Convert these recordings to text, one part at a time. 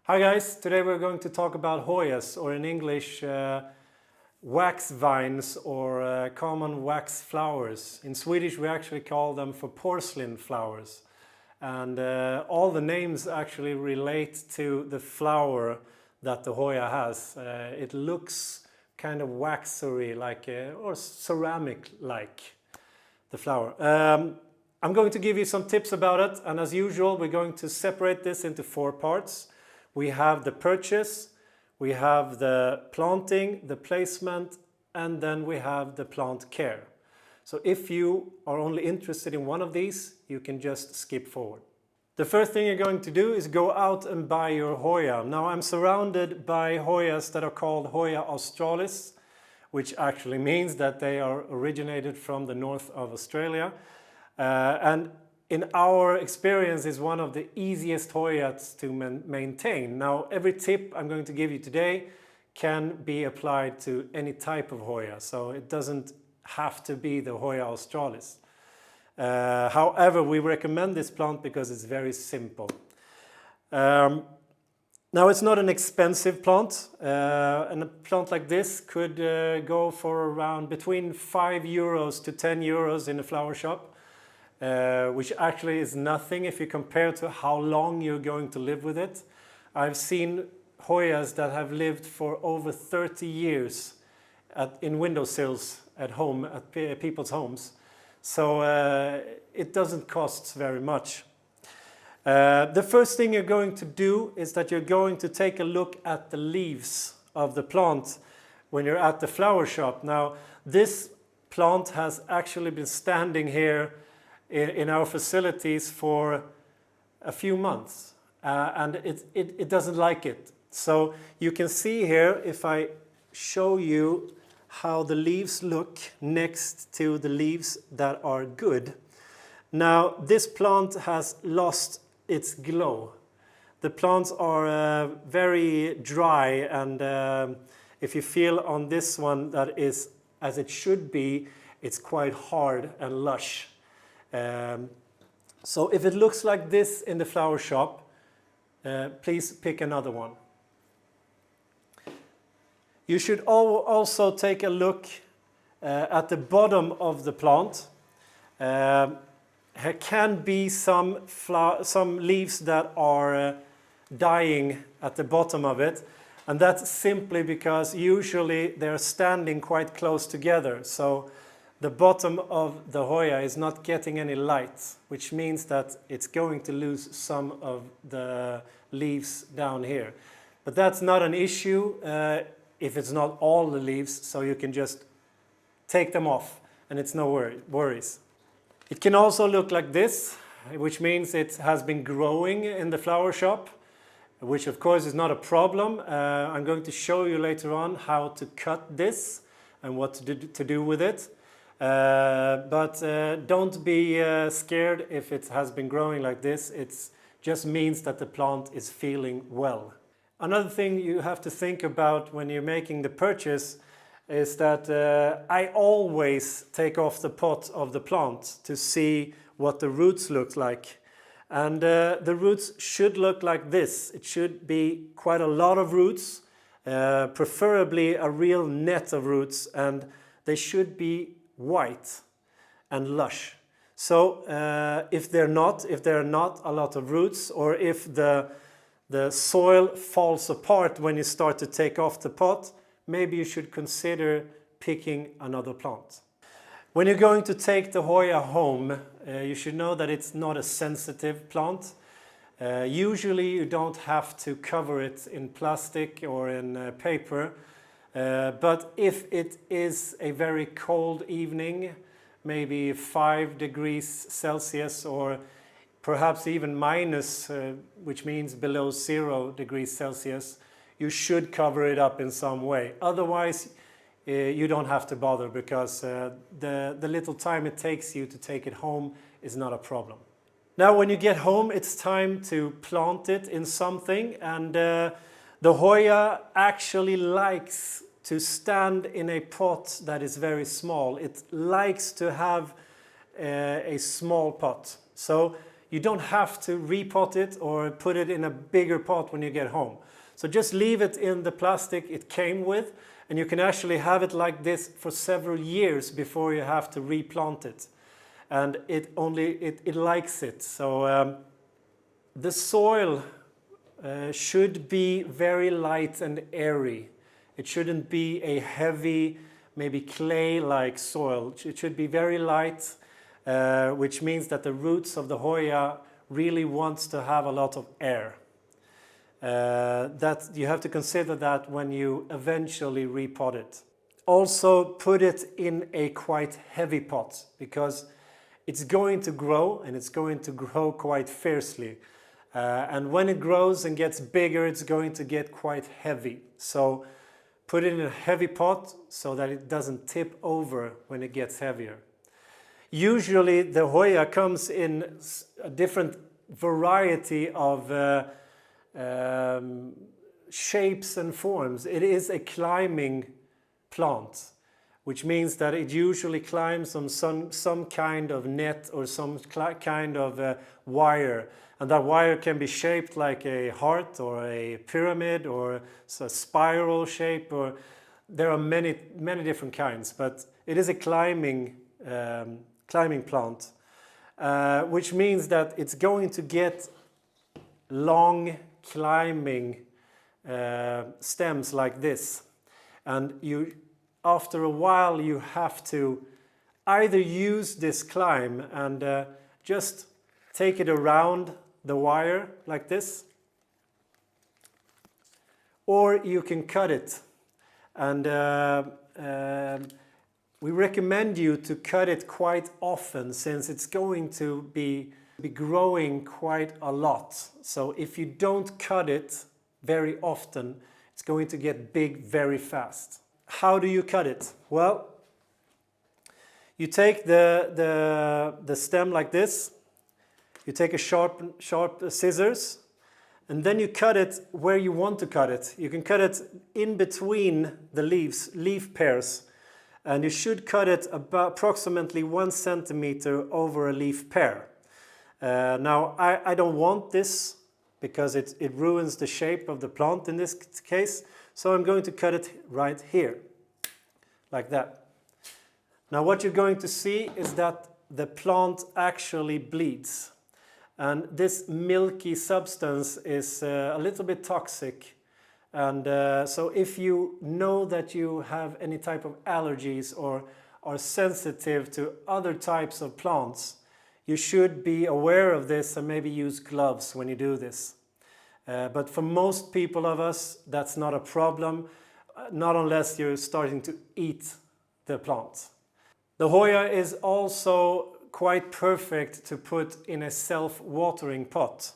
Hi guys, today we're going to talk about Hoyas, or in English wax vines, or common wax flowers. In Swedish we actually call them for porcelain flowers, and all the names actually relate to the flower that the Hoya has. It looks kind of waxery, like or ceramic like the flower. I'm going to give you some tips about it, and as usual we're going to separate this into 4 parts. We have the purchase, we have the planting, the placement, and then we have the plant care. So if you are only interested in one of these, you can just skip forward. The first thing you're going to do is go out and buy your Hoya. Now I'm surrounded by Hoyas that are called Hoya australis, which actually means that they are originated from the north of Australia. And in our experience is one of the easiest Hoyas to maintain. Now every tip I'm going to give you today can be applied to any type of Hoya, so it doesn't have to be the Hoya australis. However, we recommend this plant because it's very simple. Now it's not an expensive plant, and a plant like this could go for around between €5 to €10 in a flower shop. Which actually is nothing if you compare to how long you're going to live with it. I've seen Hoyas that have lived for over 30 years in windowsills at home, at people's homes. So it doesn't cost very much. The first thing you're going to do is that you're going to take a look at the leaves of the plant when you're at the flower shop. Now this plant has actually been standing here in our facilities for a few months, and it doesn't like it. So you can see here, if I show you how the leaves look next to the leaves that are good. Now this plant has lost its glow. The plants are very dry, and if you feel on this one that is as it should be, it's quite hard and lush. So if it looks like this in the flower shop, please pick another one. You should also take a look at the bottom of the plant. There can be some leaves that are dying at the bottom of it, and that's simply because usually they're standing quite close together. So the bottom of the Hoya is not getting any light, which means that it's going to lose some of the leaves down here. But that's not an issue if it's not all the leaves, so you can just take them off and it's no worries. It can also look like this, which means it has been growing in the flower shop, which of course is not a problem. I'm going to show you later on how to cut this and what to do with it. But don't be scared if it has been growing like this. It just means that the plant is feeling well. Another thing you have to think about when you're making the purchase is that I always take off the pot of the plant to see what the roots look like. And the roots should look like this. It should be quite a lot of roots, preferably a real net of roots, and they should be white and lush. So if there are not a lot of roots, or if the soil falls apart when you start to take off the pot, maybe you should consider picking another plant. When you're going to take the Hoya home, you should know that it's not a sensitive plant. Usually you don't have to cover it in plastic or in paper. But if it is a very cold evening, maybe 5 degrees Celsius, or perhaps even minus, which means below 0 degrees Celsius, you should cover it up in some way. Otherwise, you don't have to bother, because the little time it takes you to take it home is not a problem. Now when you get home, it's time to plant it in something, and the Hoya actually likes to stand in a pot that is very small. It likes to have a small pot. So you don't have to repot it or put it in a bigger pot when you get home. So just leave it in the plastic it came with, and you can actually have it like this for several years before you have to replant it. And it likes it. So the soil should be very light and airy. It shouldn't be a heavy, maybe clay-like soil. It should be very light, which means that the roots of the Hoya really wants to have a lot of air. That you have to consider that when you eventually repot it. Also put it in a quite heavy pot, because it's going to grow, and it's going to grow quite fiercely. And when it grows and gets bigger, it's going to get quite heavy. So put it in a heavy pot so that it doesn't tip over when it gets heavier. Usually the Hoya comes in a different variety of shapes and forms. It is a climbing plant, which means that it usually climbs on some kind of net or some kind of wire. And that wire can be shaped like a heart or a pyramid or a spiral shape, or there are many different kinds, but it is a climbing plant, which means that it's going to get long climbing stems like this. And after a while you have to either use this climb and just take it around the wire like this, or you can cut it. And we recommend you to cut it quite often, since it's going to be growing quite a lot. So if you don't cut it very often, it's going to get big very fast. How do you cut it? Well, you take the stem like this, you take a sharp scissors, and then you cut it where you want to cut it. You can cut it in between the leaf pairs, and you should cut it about approximately 1 centimeter over a leaf pair. Now I don't want this because it ruins the shape of the plant in this case, so I'm going to cut it right here, like that. Now what you're going to see is that the plant actually bleeds, and this milky substance is a little bit toxic. And so if you know that you have any type of allergies or are sensitive to other types of plants, you should be aware of this and maybe use gloves when you do this. But for most people of us, that's not a problem, not unless you're starting to eat the plant. The Hoya is also quite perfect to put in a self-watering pot.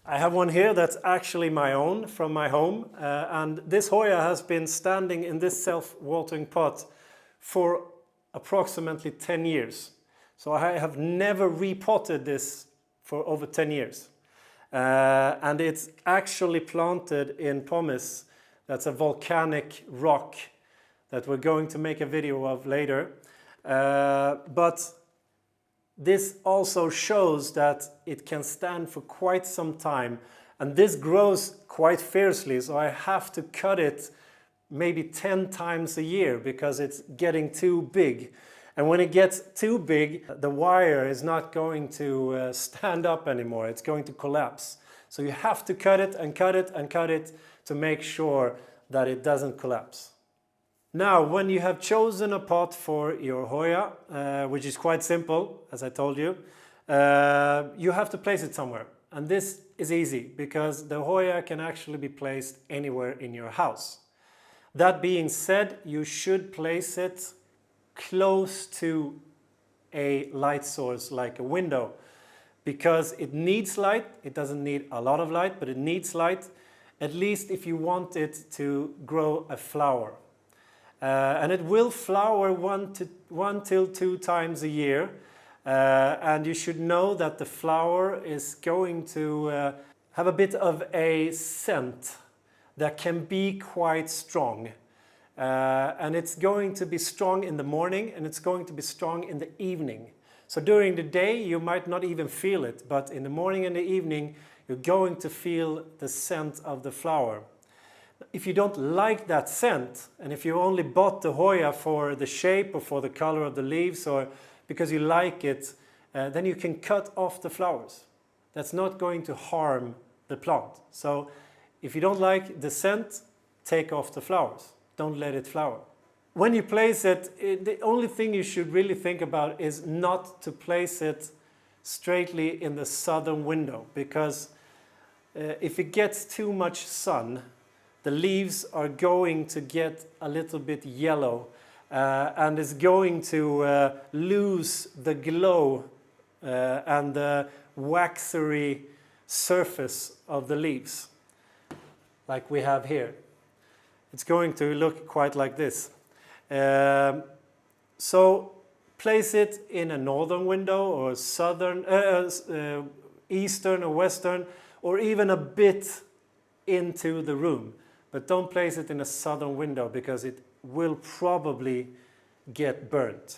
I have one here that's actually my own from my home, and this Hoya has been standing in this self-watering pot for approximately 10 years. So I have never repotted this for over 10 years. And it's actually planted in pumice. That's a volcanic rock that we're going to make a video of later. But this also shows that it can stand for quite some time, and this grows quite fiercely, so I have to cut it maybe 10 times a year because it's getting too big. And when it gets too big, the wire is not going to stand up anymore, it's going to collapse. So you have to cut it and cut it and cut it to make sure that it doesn't collapse. Now, when you have chosen a pot for your Hoya, which is quite simple, as I told you, you have to place it somewhere. And this is easy because the Hoya can actually be placed anywhere in your house. That being said, you should place it close to a light source like a window, because it needs light. It doesn't need a lot of light, but it needs light, at least if you want it to grow a flower. And it will flower one till 2 times a year, and you should know that the flower is going to have a bit of a scent that can be quite strong, and it's going to be strong in the morning and it's going to be strong in the evening. So during the day you might not even feel it, but in the morning and the evening you're going to feel the scent of the flower. If you don't like that scent, and if you only bought the Hoya for the shape or for the color of the leaves or because you like it, then you can cut off the flowers. That's not going to harm the plant. So if you don't like the scent, take off the flowers. Don't let it flower. When you place it, the only thing you should really think about is not to place it straightly in the southern window, because if it gets too much sun, the leaves are going to get a little bit yellow and is going to lose the glow and the waxery surface of the leaves, like we have here. It's going to look quite like this. So place it in a northern window or southern, eastern or western, or even a bit into the room. But don't place it in a southern window because it will probably get burnt.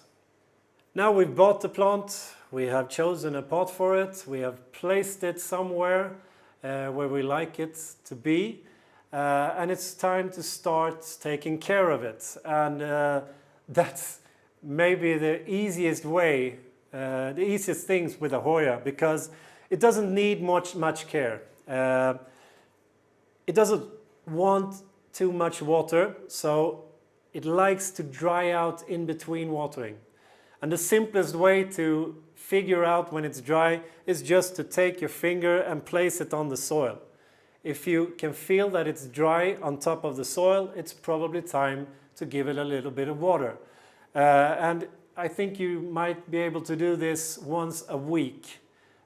Now we've bought the plant, we have chosen a pot for it, we have placed it somewhere where we like it to be, and it's time to start taking care of it. And that's maybe the easiest way, the easiest things with a Hoya, because it doesn't need much care. It doesn't want too much water, so it likes to dry out in between watering. And the simplest way to figure out when it's dry is just to take your finger and place it on the soil. If you can feel that it's dry on top of the soil, it's probably time to give it a little bit of water. And I think you might be able to do this once a week.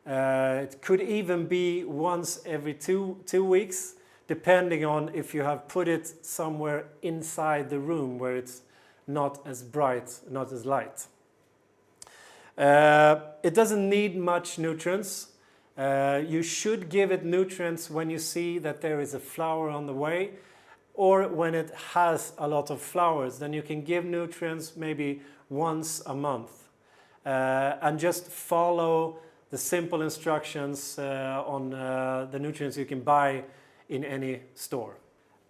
It could even be once every two weeks, depending on if you have put it somewhere inside the room where it's not as bright, not as light. It doesn't need much nutrients. You should give it nutrients when you see that there is a flower on the way, or when it has a lot of flowers. Then you can give nutrients maybe once a month. And just follow the simple instructions on the nutrients you can buy in any store.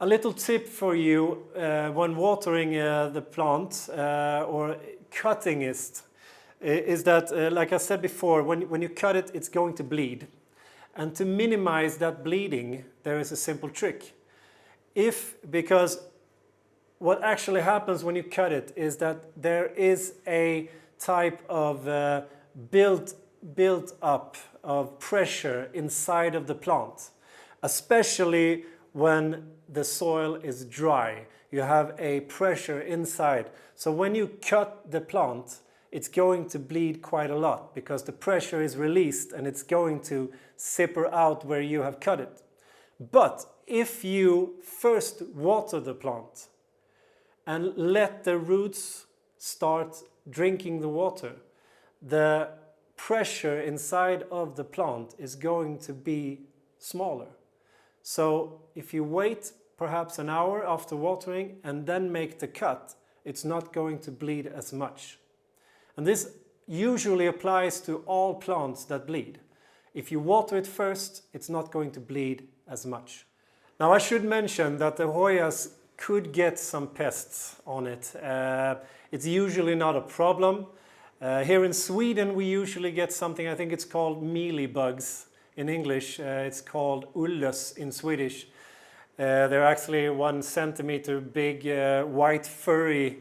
A little tip for you when watering the plant or cutting it is that, like I said before, when you cut it, it's going to bleed. And to minimize that bleeding, there is a simple trick. Because what actually happens when you cut it is that there is a type of built up of pressure inside of the plant, especially when the soil is dry. You have a pressure inside. So when you cut the plant, it's going to bleed quite a lot because the pressure is released and it's going to zipper out where you have cut it. But if you first water the plant and let the roots start drinking the water, the pressure inside of the plant is going to be smaller. So if you wait perhaps an hour after watering and then make the cut, it's not going to bleed as much. And this usually applies to all plants that bleed. If you water it first, it's not going to bleed as much. Now I should mention that the Hoyas could get some pests on it. It's usually not a problem. Here in Sweden we usually get something, I think it's called mealybugs in English. It's called ulles in Swedish. They're actually 1 centimeter big white furry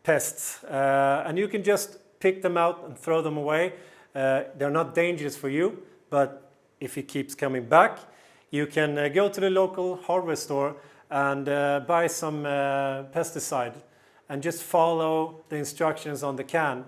pests. And you can just pick them out and throw them away. They're not dangerous for you, but if it keeps coming back, you can go to the local hardware store and buy some pesticide and just follow the instructions on the can.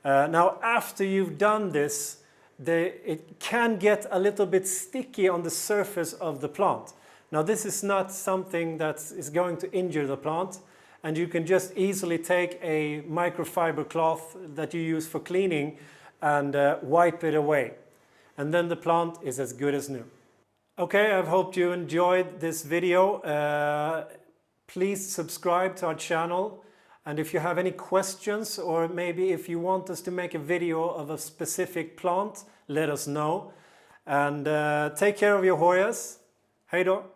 Now after you've done this, it can get a little bit sticky on the surface of the plant. Now this is not something that is going to injure the plant, and you can just easily take a microfiber cloth that you use for cleaning and wipe it away. And then the plant is as good as new. Okay, I hope you enjoyed this video. Please subscribe to our channel And if you have any questions, or maybe if you want us to make a video of a specific plant, let us know. And take care of your Hoyas. Hej då!